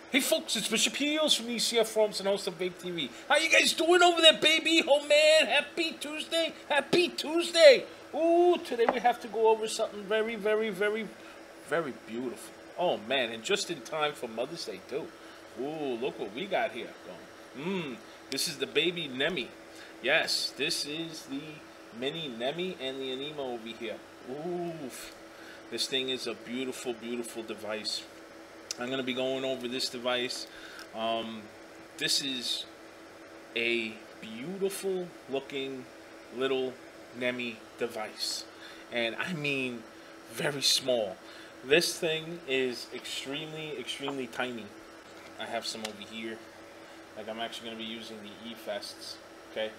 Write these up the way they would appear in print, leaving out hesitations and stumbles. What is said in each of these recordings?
Hey folks, it's Bishopheals from ECF Forums and host of Vape TV. How you guys doing over there, baby? Oh man, happy Tuesday! Happy Tuesday! Ooh, today we have to go over something very, very, very, very beautiful. Oh man, and just in time for Mother's Day too. Ooh, look what we got here going. This is the baby Nemi. Yes, this is the mini Nemi and the Anima over here. Ooh, this thing is a beautiful, beautiful device. I'm going to be going over this device. This is a beautiful looking little Nemi device. And I mean very small. This thing is extremely, extremely tiny. I have some over here. Like I'm actually going to be using the E-Fests. Okay.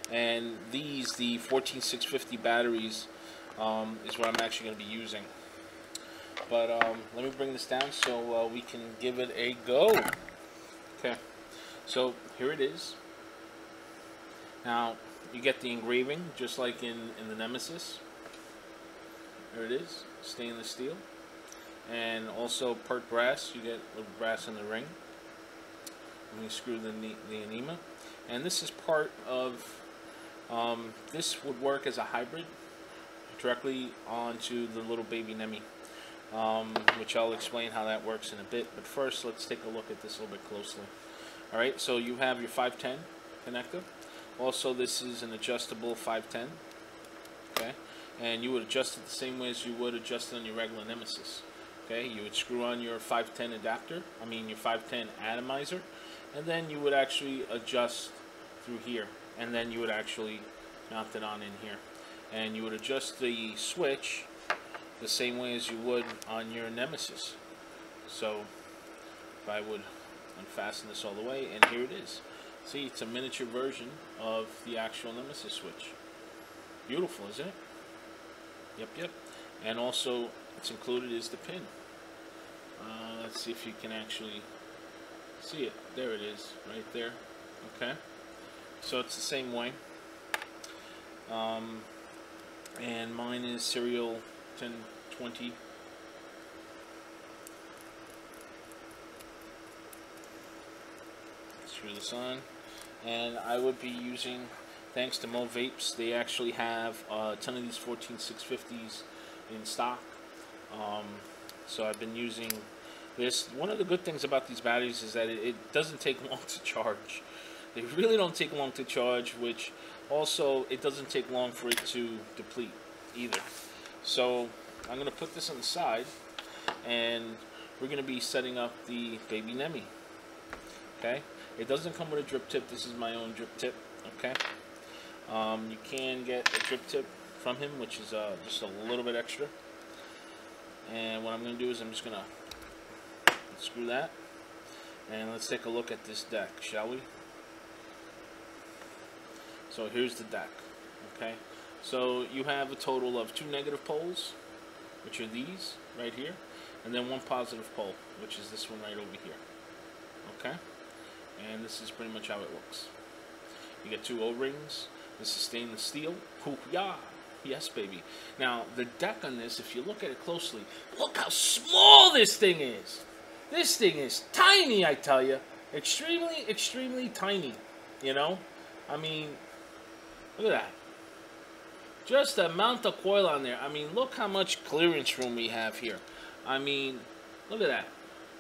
And these, the 14650 batteries, is what I'm actually going to be using. But let me bring this down so we can give it a go. Okay, so here it is. Now you get the engraving just like in the Nemesis. There it is, stainless steel, and also part brass. You get little brass in the ring. And you screw the Anima, and this is part of. This would work as a hybrid directly onto the little baby Nemi. Which I'll explain how that works in a bit. But first, let's take a look at this a little bit closely. Alright, so you have your 510 connector. Also, this is an adjustable 510. Okay, and you would adjust it the same way as you would adjust it on your regular Nemesis. Okay, you would screw on your 510 adapter, your 510 atomizer, and then you would actually adjust through here. And then you would actually mount it on in here. And you would adjust the switch the same way as you would on your Nemesis. So if I would unfasten this all the way, and here it is. See, it's a miniature version of the actual Nemesis switch. Beautiful, isn't it? Yep. And also it's included is the pin. Let's see if you can actually see it. There it is, right there. Okay, so it's the same way. And mine is serial 1020. Screw this on, and I would be using, thanks to MoVapes, they actually have a ton of these 14650s in stock. So I've been using this. One of the good things about these batteries is that it doesn't take long to charge. They really don't take long to charge, which also it doesn't take long for it to deplete either. So I'm going to put this on the side, and we're going to be setting up the baby Nemi. Okay, it doesn't come with a drip tip. This is my own drip tip. Okay, you can get a drip tip from him, which is just a little bit extra. And what I'm going to do is I'm just going to screw that, and let's take a look at this deck, shall we? So here's the deck. Okay, so you have a total of 2 negative poles, which are these right here, and then 1 positive pole, which is this one right over here. Okay, and this is pretty much how it looks. You get 2 O-rings. This is stainless steel. Hoo-yah! Yes, baby. Now the deck on this, if you look at it closely, look how small this thing is. This thing is tiny, I tell you. Extremely, extremely tiny. You know, look at that. Just the amount of coil on there. Look how much clearance room we have here. Look at that.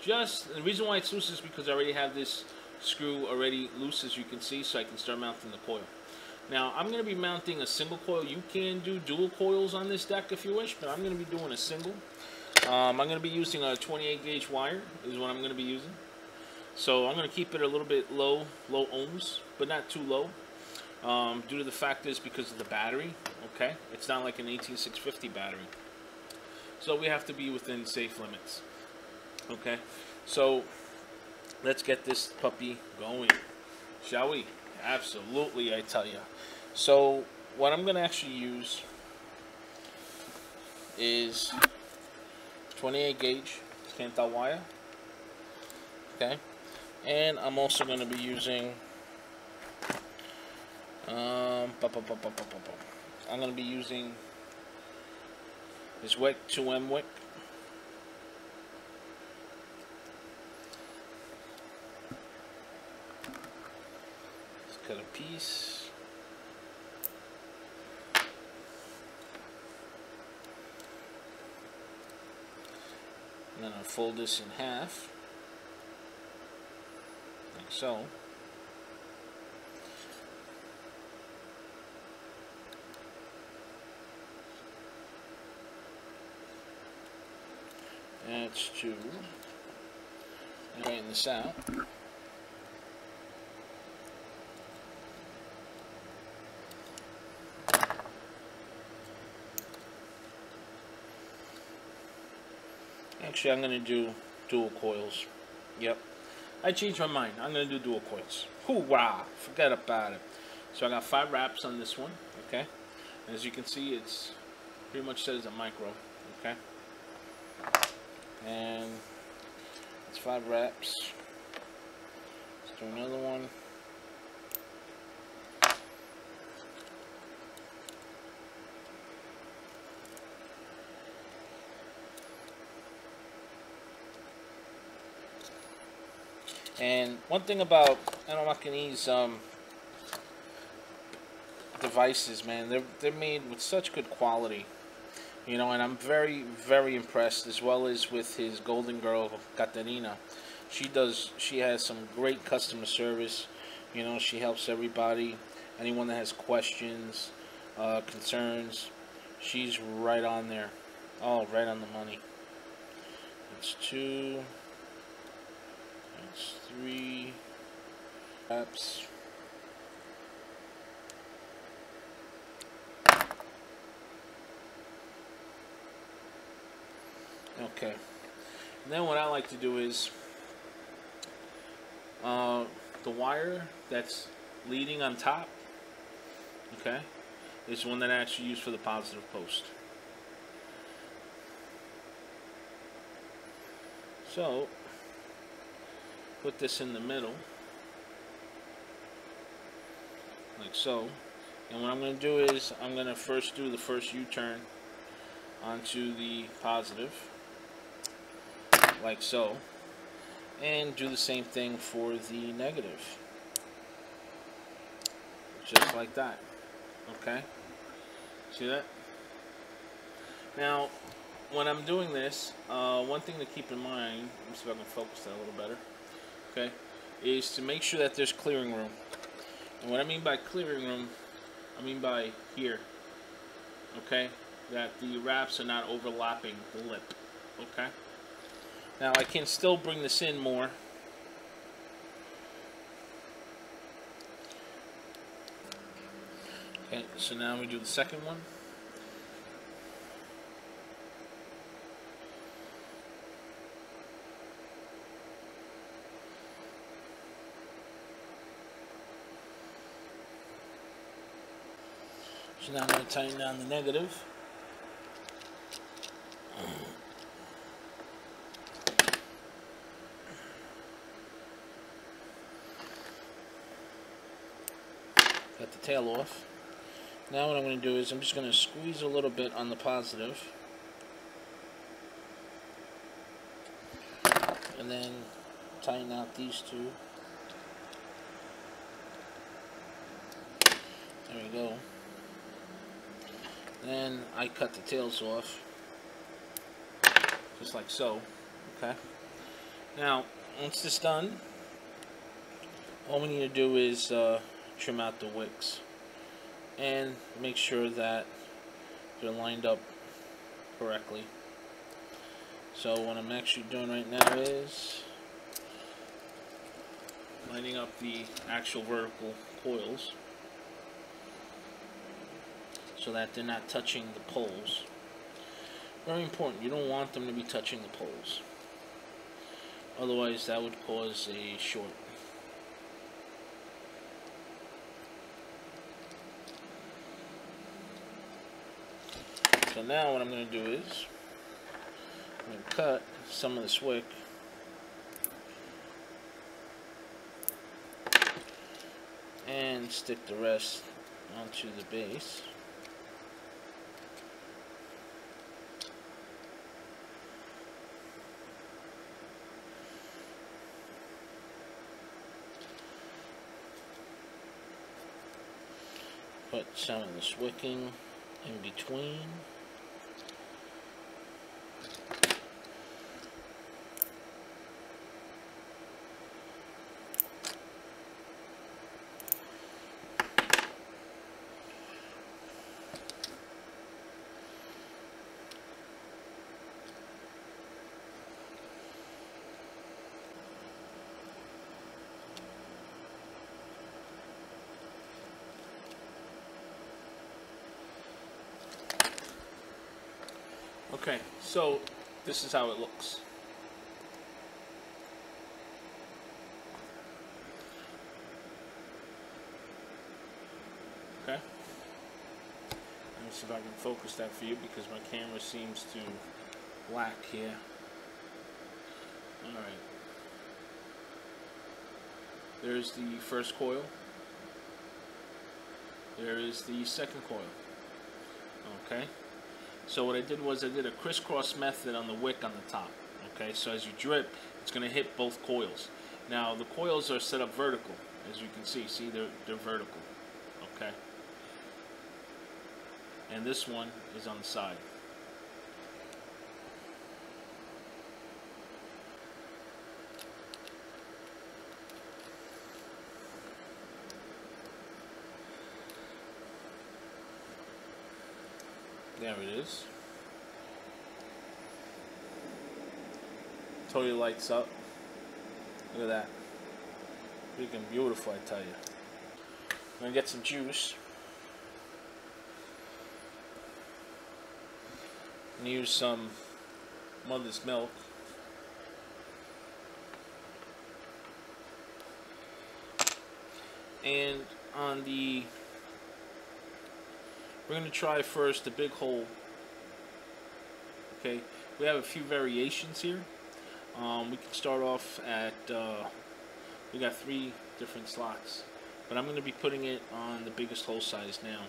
Just the reason why it's loose is because I already have this screw already loose, as you can see, so I can start mounting the coil. Now I'm going to be mounting a single coil. You can do dual coils on this deck if you wish, but I'm going to be doing a single. I'm going to be using a 28 gauge wire is what I'm going to be using. So I'm going to keep it a little bit low ohms, but not too low. Due to the fact is because of the battery. Okay, it's not like an 18650 battery, so we have to be within safe limits. Okay, so let's get this puppy going, shall we? Absolutely, I tell you. So what I'm going to actually use is 28 gauge Cantal wire. Okay, and I'm also going to be using I'm going to be using this wick, 2M wick. Cut a piece. And then I'll fold this in half, like so. That's two. And straighten this out. Actually, I'm going to do dual coils. Yep. I changed my mind. I'm going to do dual coils. Hoorah! Forget about it. So I got 5 wraps on this one. Okay. As you can see, it's pretty much says a micro. Okay. And it's 5 wraps. Let's do another one. And one thing about Atmomixani's devices, man, they're made with such good quality, you know, and I'm very, very impressed, as well as with his golden girl Katerina. She has some great customer service. You know, she helps everybody, anyone that has questions, concerns. She's right on there. Oh, right on the money. It's 2. That's 3 wraps. Okay. And then what I like to do is the wire that's leading on top, okay, is one that I actually use for the positive post. So put this in the middle, like so. And what I'm going to do is I'm going to first do the first U-turn onto the positive, like so, and do the same thing for the negative, just like that. Okay, see that? Now when I'm doing this, one thing to keep in mind, let me see if I can focus that a little better, okay, is to make sure that there's clearing room. And what I mean by clearing room, I mean by here, okay, that the wraps are not overlapping the lip, okay. Now I can still bring this in more. Okay, so now we do the second one. So now I'm going to tighten down the negative. Got the tail off. Now what I'm going to do is I'm just going to squeeze a little bit on the positive. And then tighten out these two. There we go. Then I cut the tails off, just like so. Okay. Now, once this is done, all we need to do is trim out the wicks and make sure that they're lined up correctly. So what I'm actually doing right now is lining up the actual vertical coils, so that they're not touching the poles. Very important, you don't want them to be touching the poles. Otherwise that would cause a short. So now what I'm going to do is I'm going to cut some of this wick and stick the rest onto the base. Put some of this wicking in between. Okay, so this is how it looks. Okay. Let me see if I can focus that for you because my camera seems to lack here. Alright. There's the first coil. There is the second coil. Okay. So what I did was I did a crisscross method on the wick on the top. Okay, so as you drip, it's going to hit both coils. Now the coils are set up vertical, as you can see. See, they're vertical. Okay. And this one is on the side. There it is. Totally lights up. Look at that. Freaking beautiful, I tell you. I'm gonna get some juice. And use some mother's milk. And on the we're going to try first the big hole. Okay, we have a few variations here. We can start off at, we got 3 different slots, but I'm going to be putting it on the biggest hole size now.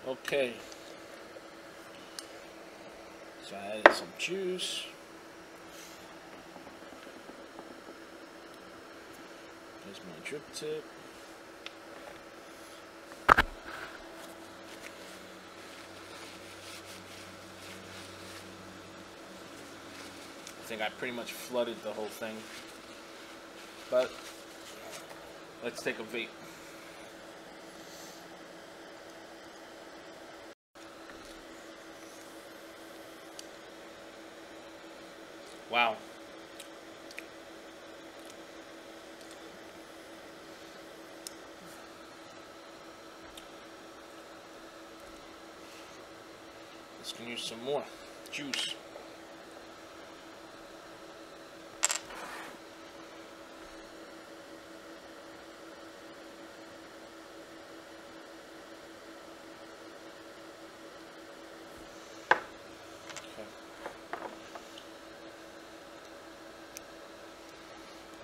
Okay, so I added some juice. There's my drip tip. I think I pretty much flooded the whole thing, but let's take a vape. Wow. Let's can use some more juice.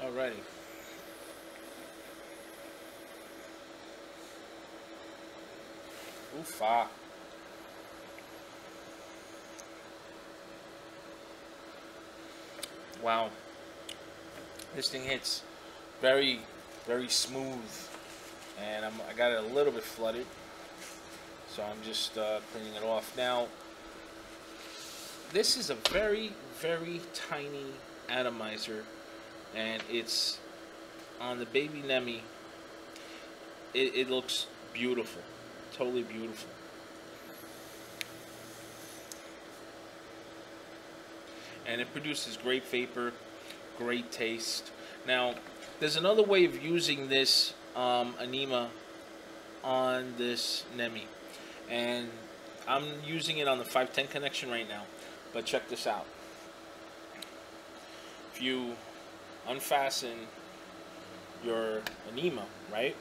Alrighty. Oofa. Wow. This thing hits very, very smooth, and I got it a little bit flooded, so I'm just cleaning it off. Now, this is a very, very tiny atomizer. And it's on the baby Nemi. It looks beautiful, totally beautiful. And it produces great vapor, great taste. Now, there's another way of using this Anima on this Nemi, and I'm using it on the 510 connection right now. But check this out. If you unfasten your Anima, right?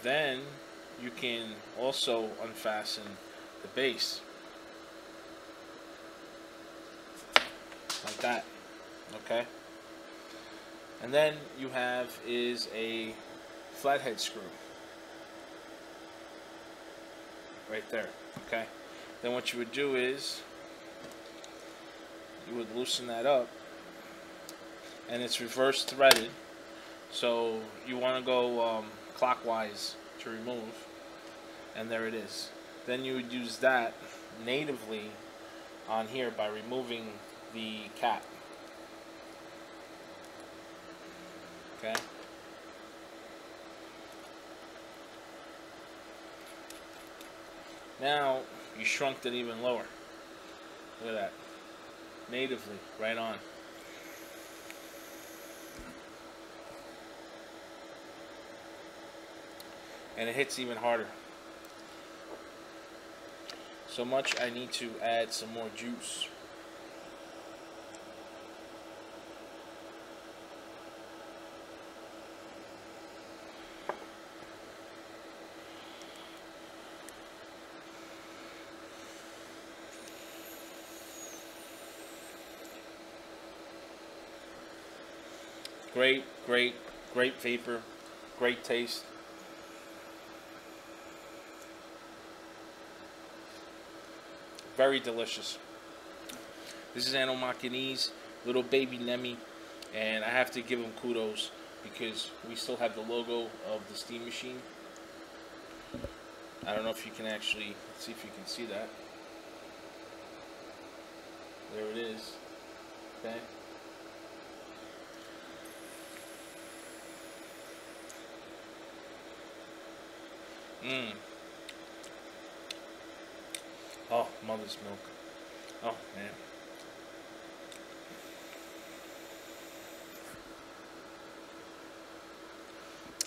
Then you can also unfasten the base like that. Okay, and then you have is a flathead screw right there. Okay, then what you would do is you would loosen that up, and it's reverse threaded, so you want to go clockwise to remove, and there it is. Then you would use that natively on here by removing the cap. Okay. Now you shrunk it even lower. Look at that. Natively, right on. And it hits even harder. So much I need to add some more juice. Great, great, great vapor, great taste. Very delicious. This is Animacani's little baby Nemi, and I have to give him kudos because we still have the logo of the steam machine. I don't know if you can actually, let's see if you can see that. There it is. Okay. Oh, mother's milk. Oh, man.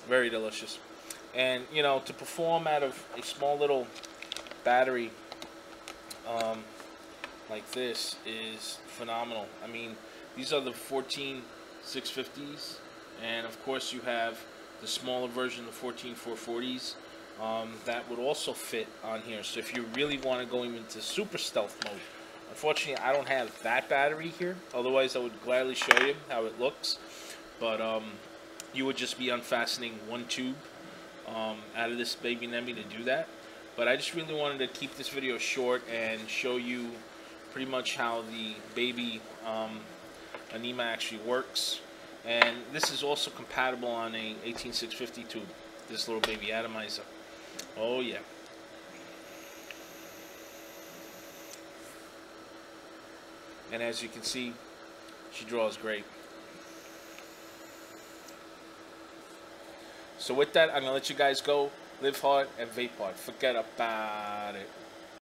Very delicious. And, you know, to perform out of a small little battery like this is phenomenal. I mean, these are the 14650s. And, of course, you have the smaller version, the 14440s. That would also fit on here. So if you really want to go into super stealth mode, unfortunately I don't have that battery here, otherwise I would gladly show you how it looks, but you would just be unfastening one tube out of this baby Nemi to do that. But I just really wanted to keep this video short and show you pretty much how the baby Anima actually works. And this is also compatible on a 18650 tube, this little baby Atomizer. Oh yeah. And as you can see, she draws great. So with that, I'm going to let you guys go. Live hard and vape hard. Forget about it.